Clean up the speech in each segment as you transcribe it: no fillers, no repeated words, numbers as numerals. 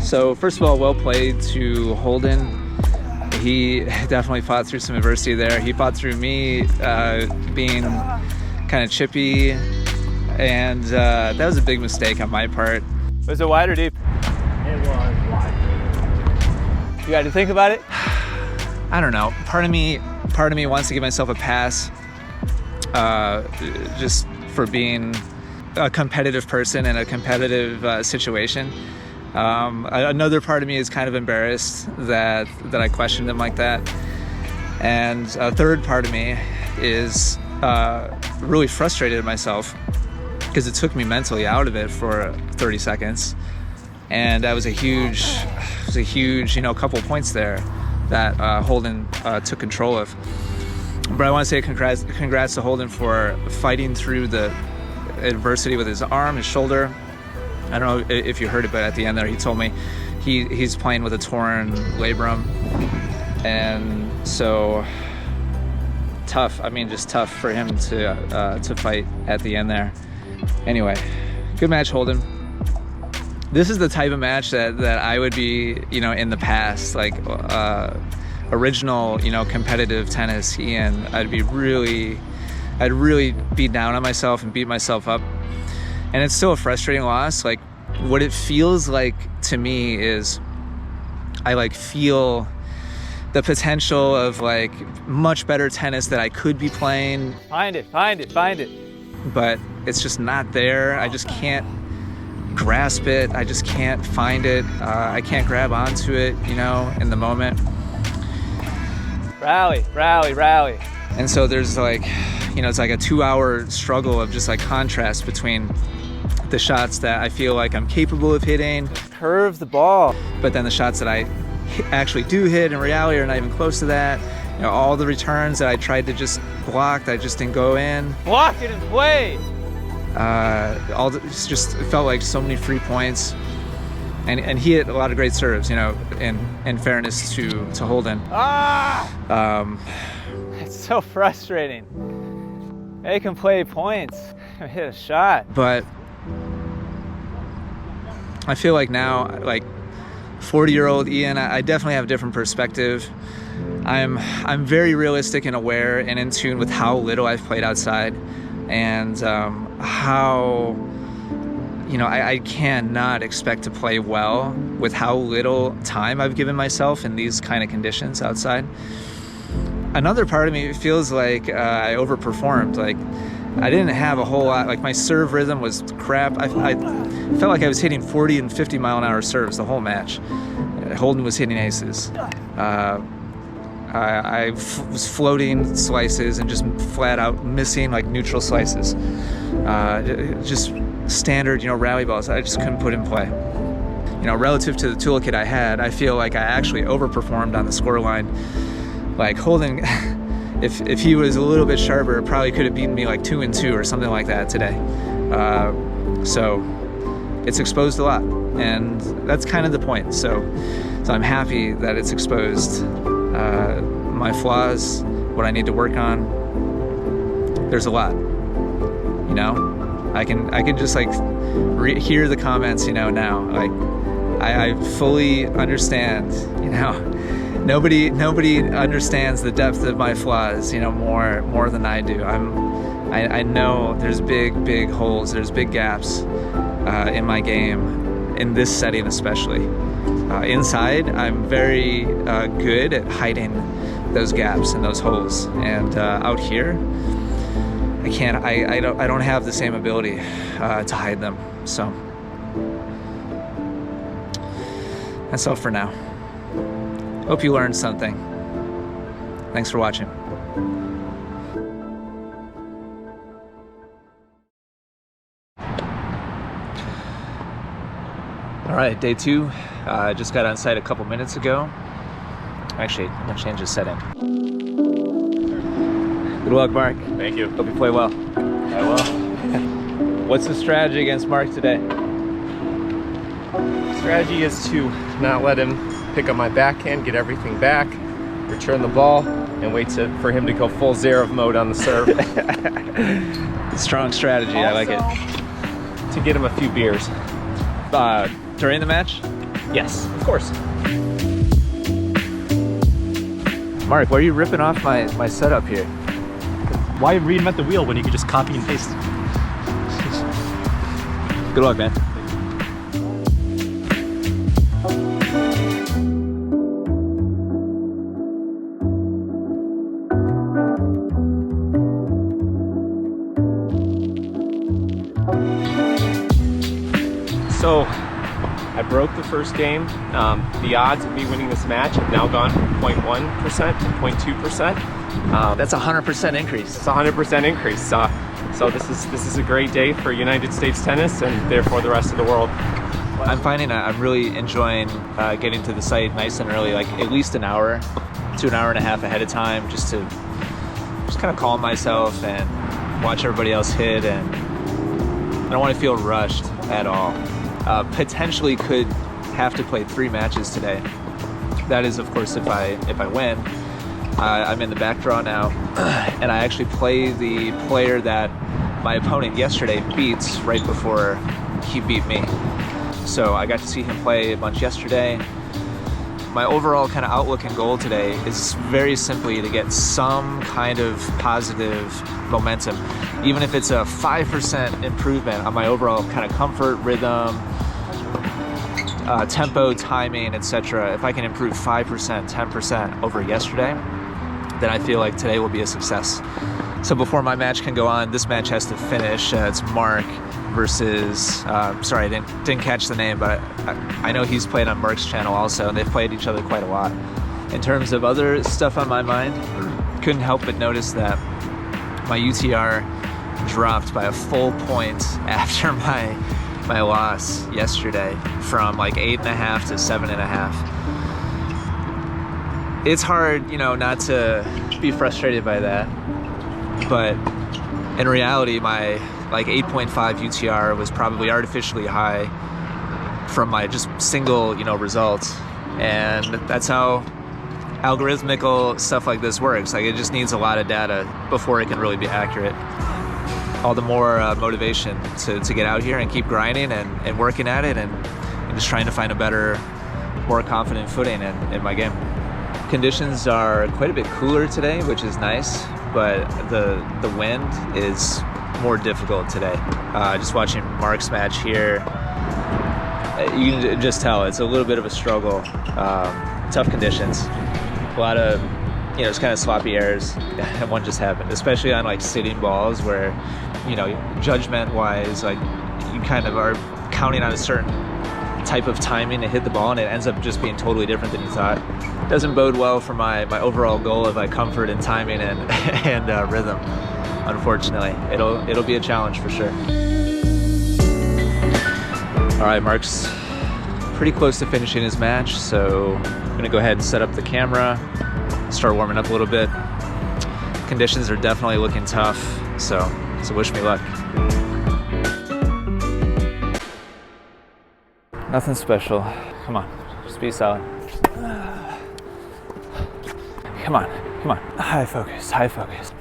So first of all, well played to Holden. He definitely fought through some adversity there. He fought through me being kind of chippy, and that was a big mistake on my part. Was it wide or deep? It was wide. You got to think about it? I don't know. Part of me wants to give myself a pass just for being a competitive person in a competitive situation. Another part of me is kind of embarrassed that I questioned him like that. And a third part of me is really frustrated at myself because it took me mentally out of it for 30 seconds. And that was a huge, couple points there that Holden took control of. But I want to say congrats to Holden for fighting through the adversity with his arm, his shoulder. I don't know if you heard it, but at the end there, he told me he's playing with a torn labrum, and so tough. I mean, just tough for him to fight at the end there. Anyway, good match, Holden. This is the type of match that I would be, in the past, like original, competitive tennis, Ian. I'd really be down on myself and beat myself up. And it's still a frustrating loss. Like, what it feels like to me is I feel the potential of much better tennis that I could be playing. Find it. But it's just not there. I just can't grasp it. I just can't find it. I can't grab onto it, in the moment. Rally. And so there's it's like a 2-hour struggle of just contrast between the shots that I feel like I'm capable of hitting. Curve the ball. But then the shots that I actually do hit in reality are not even close to that. All the returns that I tried to just block that just didn't go in. Block it and play. It felt like so many free points. And he hit a lot of great serves, in fairness to Holden. It's so frustrating. They can play points, hit a shot. But I feel like now, 40-year-old Ian, I definitely have a different perspective. I'm very realistic and aware and in tune with how little I've played outside, and how I cannot expect to play well with how little time I've given myself in these kind of conditions outside. Another part of me feels like I overperformed. I didn't have a whole lot. My serve rhythm was crap. I felt like I was hitting 40 and 50 mile an hour serves the whole match. Holden was hitting aces. I was floating slices and just flat out missing neutral slices. Just standard, rally balls I just couldn't put in play. Relative to the toolkit I had, I feel like I actually overperformed on the scoreline. Holden, if he was a little bit sharper, probably could have beaten me 2-2 or something like that today. So it's exposed a lot, and that's kind of the point. So I'm happy that it's exposed my flaws, what I need to work on. There's a lot, I can just hear the comments, now. I fully understand, Nobody understands the depth of my flaws, more than I do. I know there's big holes, there's big gaps in my game, in this setting especially. Inside, I'm very good at hiding those gaps and those holes, and out here, I don't have the same ability to hide them. So that's all for now. Hope you learned something. Thanks for watching. All right, day 2. Just got on site a couple minutes ago. Actually, I'm gonna change the setting. Good luck, Mark. Thank you. Hope you play well. I will. What's the strategy against Mark today? Strategy is to not let him pick up my backhand, get everything back, return the ball, and wait for him to go full Zverev mode on the serve. Strong strategy, Also, I like it. To get him a few beers. During the match? Yes, of course. Mark, why are you ripping off my setup here? Why reinvent the wheel when you could just copy and paste? Good luck, man. So, I broke the first game. The odds of me winning this match have now gone from 0.1% to 0.2%. That's a 100% increase. It's a 100% increase. So this is a great day for United States tennis and therefore the rest of the world. I'm finding I'm really enjoying getting to the site nice and early, like at least an hour to an hour and a half ahead of time, just kind of calm myself and watch everybody else hit, and I don't want to feel rushed at all. Potentially could have to play 3 matches today. That is, of course, if I win. I'm in the back draw now, and I actually play the player that my opponent yesterday beats right before he beat me. So I got to see him play a bunch yesterday. My overall kind of outlook and goal today is very simply to get some kind of positive momentum, even if it's a 5% improvement on my overall kind of comfort, rhythm, tempo, timing, etc. If I can improve 5%, 10% over yesterday, then I feel like today will be a success. So before my match can go on, this match has to finish. It's Mark versus, sorry, I didn't catch the name, but I know he's played on Mark's channel also, and they've played each other quite a lot. In terms of other stuff on my mind, couldn't help but notice that my UTR dropped by a full point after my loss yesterday, from like 8.5 to 7.5. It's hard, you know, not to be frustrated by that, but in reality, my like 8.5 UTR was probably artificially high from my just single, you know, results, and that's how algorithmical stuff like this works. Like, it just needs a lot of data before it can really be accurate. All the more motivation to get out here and keep grinding and working at it, and just trying to find a better, more confident footing in my game. Conditions are quite a bit cooler today, which is nice, but the wind is more difficult today. Just watching Mark's match here, you can just tell it's a little bit of a struggle. Tough conditions, a lot of, you know, just kind of sloppy errors, and one just happened, especially on like sitting balls where, you know, judgment wise, like, you kind of are counting on a certain type of timing to hit the ball, and it ends up just being totally different than you thought. Doesn't bode well for my overall goal of like comfort and timing and rhythm. Unfortunately, it'll be a challenge for sure. All right, Mark's pretty close to finishing his match, so I'm gonna go ahead and set up the camera, start warming up a little bit. Conditions are definitely looking tough, so wish me luck. Nothing special. Come on, just be solid. Come on. High focus, high focus.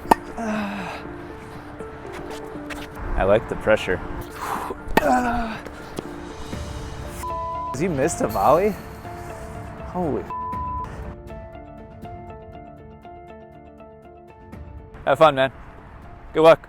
I like the pressure. Has he missed a volley? Holy. Have fun, man. Good luck.